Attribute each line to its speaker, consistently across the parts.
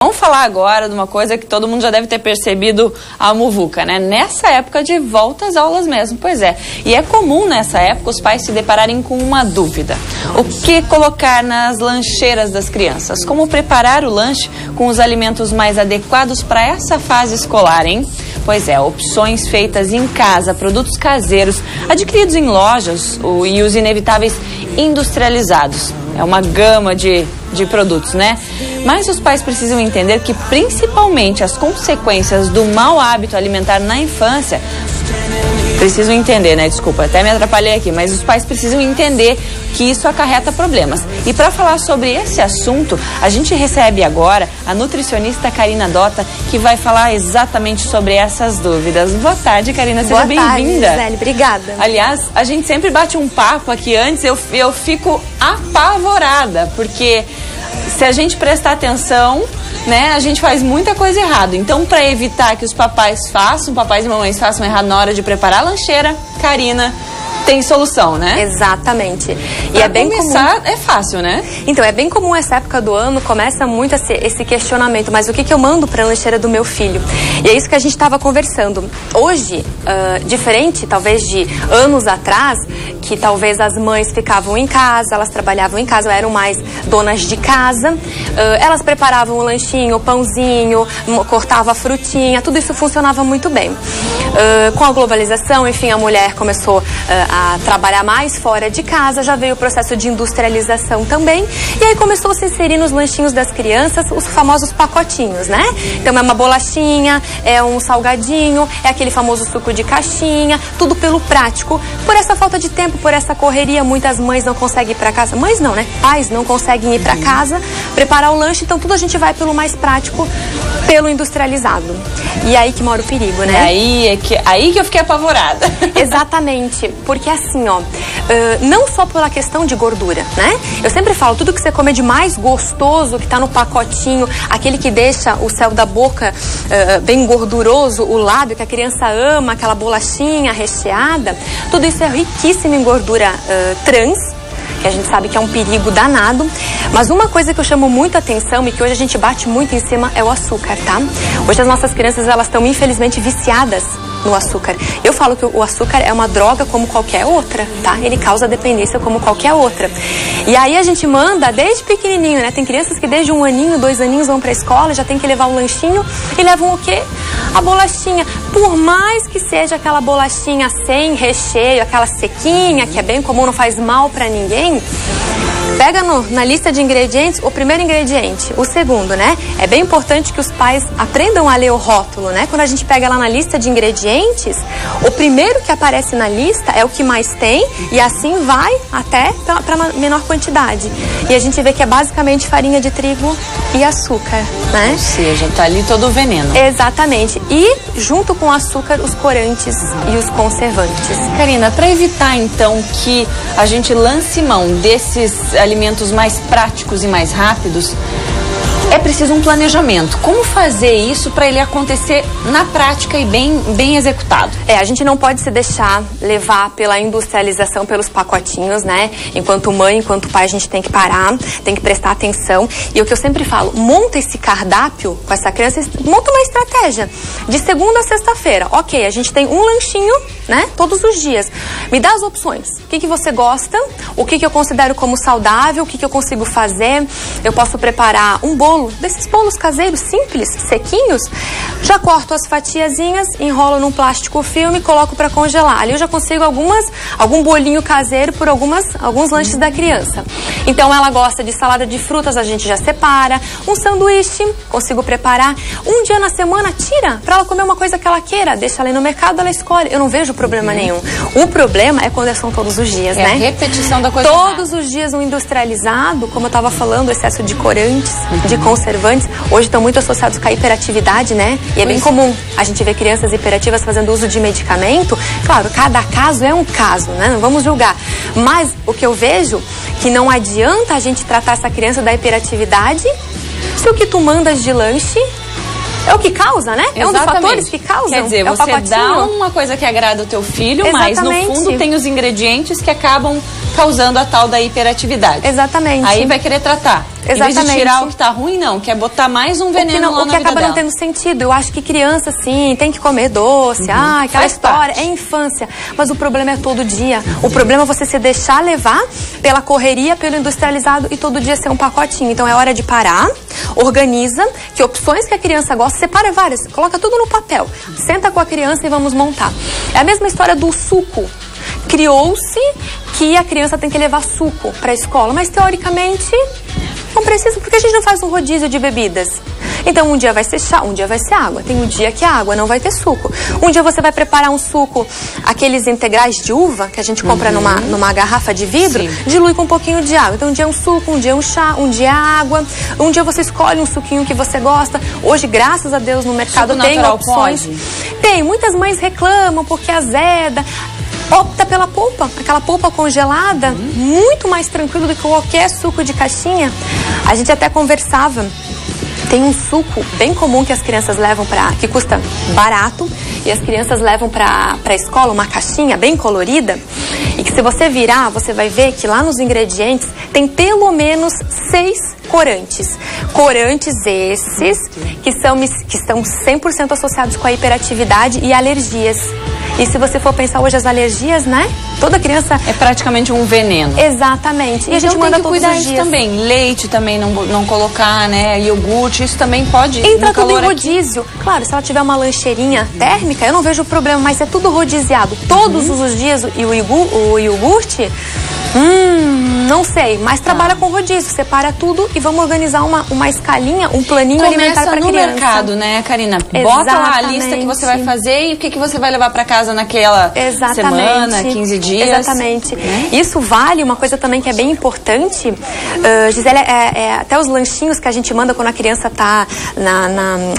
Speaker 1: Vamos falar agora de uma coisa que todo mundo já deve ter percebido, a muvuca, né? Nessa época de volta às aulas mesmo, pois é. E é comum nessa época os pais se depararem com uma dúvida. O que colocar nas lancheiras das crianças? Como preparar o lanche com os alimentos mais adequados para essa fase escolar, hein? Pois é, opções feitas em casa, produtos caseiros, adquiridos em lojas e os inevitáveis industrializados. É uma gama de produtos, né? Mas os pais precisam entender que principalmente as consequências do mau hábito alimentar na infância precisam entender, né? Desculpa, até me atrapalhei aqui, mas os pais precisam entender que isso acarreta problemas. E para falar sobre esse assunto, a gente recebe agora a nutricionista Karina Dota, que vai falar exatamente sobre essas dúvidas. Boa tarde, Karina, seja bem-vinda.
Speaker 2: Boa tarde, Gisele, obrigada.
Speaker 1: Aliás, a gente sempre bate um papo aqui antes, eu fico apavorada, porque se a gente prestar atenção, né, a gente faz muita coisa errada. Então, para evitar que os papais e mamães façam errado na hora de preparar a lancheira, Karina tem solução, né?
Speaker 2: Exatamente. E
Speaker 1: pra
Speaker 2: é bem
Speaker 1: começar,
Speaker 2: comum.
Speaker 1: É fácil, né?
Speaker 2: Então, é bem comum essa época do ano, começa muito esse questionamento, mas o que eu mando para a lancheira do meu filho? E é isso que a gente estava conversando. Hoje, diferente talvez de anos atrás, que talvez as mães ficavam em casa, elas trabalhavam em casa, eram mais donas de casa, elas preparavam o lanchinho, o pãozinho, cortavam a frutinha, tudo isso funcionava muito bem. Com a globalização, enfim, a mulher começou a trabalhar mais fora de casa, já veio o processo de industrialização também, e aí começou a se inserir nos lanchinhos das crianças os famosos pacotinhos, né? Então é uma bolachinha, é um salgadinho, é aquele famoso suco de caixinha, tudo pelo prático. Por essa falta de tempo, por essa correria, muitas mães não conseguem ir para casa, mães não, né? Pais não conseguem ir para casa, preparar o lanche, então tudo a gente vai pelo mais prático, pelo industrializado. E aí que mora o perigo, né?
Speaker 1: Aí que eu fiquei apavorada.
Speaker 2: Exatamente, porque assim, ó, não só pela questão de gordura, né? Eu sempre falo, tudo que você come de mais gostoso, que tá no pacotinho, aquele que deixa o céu da boca bem gorduroso, o lábio que a criança ama, aquela bolachinha recheada, tudo isso é riquíssimo em gordura trans, que a gente sabe que é um perigo danado. Mas uma coisa que eu chamo muita atenção e que hoje a gente bate muito em cima é o açúcar, tá? Hoje as nossas crianças, elas estão infelizmente viciadas no açúcar. Eu falo que o açúcar é uma droga como qualquer outra, tá? Ele causa dependência como qualquer outra. E aí a gente manda desde pequenininho, né? Tem crianças que desde 1 aninho, 2 aninhos vão pra escola, já tem que levar um lanchinho e levam o quê? A bolachinha. Por mais que seja aquela bolachinha sem recheio, aquela sequinha, que é bem comum, não faz mal pra ninguém, pega na lista de ingredientes o primeiro ingrediente, o segundo, né? É bem importante que os pais aprendam a ler o rótulo, né? Quando a gente pega lá na lista de ingredientes, o primeiro que aparece na lista é o que mais tem e assim vai até para menor quantidade. E a gente vê que é basicamente farinha de trigo e açúcar, né?
Speaker 1: Ou seja, tá ali todo o veneno.
Speaker 2: Exatamente. E junto com o açúcar, os corantes e os conservantes.
Speaker 1: Karina, para evitar então que a gente lance mão desses alimentos mais práticos e mais rápidos, é preciso um planejamento. Como fazer isso para ele acontecer na prática e bem executado?
Speaker 2: A gente não pode se deixar levar pela industrialização, pelos pacotinhos, né? Enquanto mãe, enquanto pai, a gente tem que parar, tem que prestar atenção. E o que eu sempre falo, monta esse cardápio com essa criança, monta uma estratégia. De segunda a sexta-feira, ok, a gente tem um lanchinho, né? Todos os dias. Me dá as opções. O que você gosta? O que eu considero como saudável? O que eu consigo fazer? Eu posso preparar um bolo, desses bolos caseiros simples, sequinhos, já corto as fatiazinhas, enrolo num plástico filme e coloco para congelar. Ali eu já consigo algum bolinho caseiro por alguns lanches da criança. Então ela gosta de salada de frutas, a gente já separa. Um sanduíche, consigo preparar. Um dia na semana, tira para ela comer uma coisa que ela queira. Deixa ela ir no mercado, ela escolhe. Eu não vejo problema nenhum. O problema é quando são todos os dias, né?
Speaker 1: A repetição da coisa.
Speaker 2: Todos os dias um industrializado, como eu estava falando, excesso de corantes, de conservantes, hoje estão muito associados com a hiperatividade, né? E é bem comum a gente ver crianças hiperativas fazendo uso de medicamento. Claro, cada caso é um caso, né? Não vamos julgar. Mas o que eu vejo que não adianta a gente tratar essa criança da hiperatividade se o que tu mandas de lanche é o que causa, né?
Speaker 1: Exatamente.
Speaker 2: É um dos fatores que causam.
Speaker 1: Quer dizer, você dá uma coisa que agrada o teu filho,
Speaker 2: exatamente,
Speaker 1: mas no fundo tem os ingredientes que acabam causando a tal da hiperatividade.
Speaker 2: Exatamente.
Speaker 1: Aí vai querer tratar. Em vez de tirar o que tá ruim, não. Quer botar mais um veneno lá na vida dela.
Speaker 2: O que acaba não tendo sentido. Eu acho que criança, sim, tem que comer doce. Aquela história. É infância. Mas o problema é todo dia. O problema é você se deixar levar pela correria, pelo industrializado e todo dia ser um pacotinho. Então é hora de parar, organiza, que opções que a criança gosta, separa várias, coloca tudo no papel. Senta com a criança e vamos montar. É a mesma história do suco. Criou-se que a criança tem que levar suco para a escola, mas teoricamente não precisa, porque a gente não faz um rodízio de bebidas. Então um dia vai ser chá, um dia vai ser água. Tem um dia que a água não vai ter suco. Um dia você vai preparar um suco, aqueles integrais de uva que a gente compra numa garrafa de vidro, dilui com um pouquinho de água. Então um dia é um suco, um dia é um chá, um dia é água. Um dia você escolhe um suquinho que você gosta. Hoje, graças a Deus, no mercado
Speaker 1: suco
Speaker 2: tem
Speaker 1: natural
Speaker 2: opções.
Speaker 1: Pode?
Speaker 2: Tem, muitas mães reclamam porque azeda. Opta pela polpa, aquela polpa congelada, muito mais tranquilo do que qualquer suco de caixinha. A gente até conversava. Tem um suco bem comum que as crianças levam que custa barato, e as crianças levam para a escola uma caixinha bem colorida, e que se você virar, você vai ver que lá nos ingredientes tem pelo menos 6 corantes. Corantes esses que estão 100% associados com a hiperatividade e alergias. E se você for pensar hoje as alergias, né? Toda criança...
Speaker 1: É praticamente um veneno.
Speaker 2: Exatamente. E a gente manda todos os dias.
Speaker 1: Também. Leite também não colocar, né? Iogurte, isso também pode...
Speaker 2: Entra tudo em rodízio. Claro, se ela tiver uma lancheirinha térmica, eu não vejo problema, mas é tudo rodiziado. Todos os dias o iogurte... não sei, mas trabalha com rodízio, separa tudo e vamos organizar uma escalinha, um planinho alimentar para criança.
Speaker 1: Começa no mercado, né, Karina? Bota lá a lista que você vai fazer e o que você vai levar para casa naquela semana, 15 dias.
Speaker 2: Exatamente. Isso vale uma coisa também que é bem importante, Gisele, até os lanchinhos que a gente manda quando a criança tá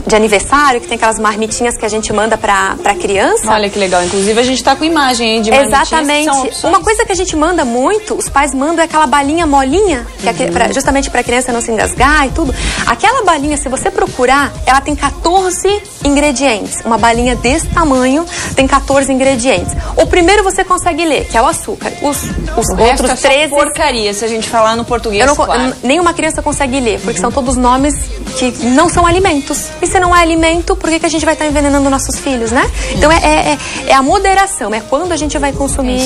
Speaker 2: de aniversário, que tem aquelas marmitinhas que a gente manda para criança.
Speaker 1: Olha que legal, inclusive a gente tá com imagem aí de marmitinhas.
Speaker 2: Exatamente. Uma coisa que a gente manda muito, os pais mandam aquela balinha molinha, que justamente para a criança não se engasgar e tudo. Aquela balinha, se você procurar, ela tem 14 ingredientes. Uma balinha desse tamanho tem 14 ingredientes. O primeiro você consegue ler, que é o açúcar. Os outros 13...
Speaker 1: porcaria, se a gente falar no português, claro.
Speaker 2: Nenhuma criança consegue ler, porque são todos nomes que não são alimentos. E se não é alimento, por que a gente vai estar envenenando nossos filhos, né? Então é a moderação, é quando a gente vai consumir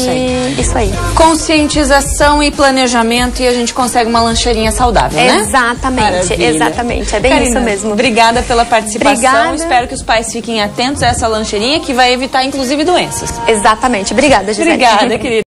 Speaker 2: isso aí.
Speaker 1: Conscientização e planejamento, e a gente consegue uma lancheirinha saudável, né?
Speaker 2: Exatamente, exatamente. É bem Karina, isso mesmo.
Speaker 1: Obrigada pela participação.
Speaker 2: Obrigada.
Speaker 1: Espero que os pais fiquem atentos a essa lancheirinha que vai evitar, inclusive, doenças.
Speaker 2: Exatamente. Obrigada, Gisele.
Speaker 1: Obrigada, querida.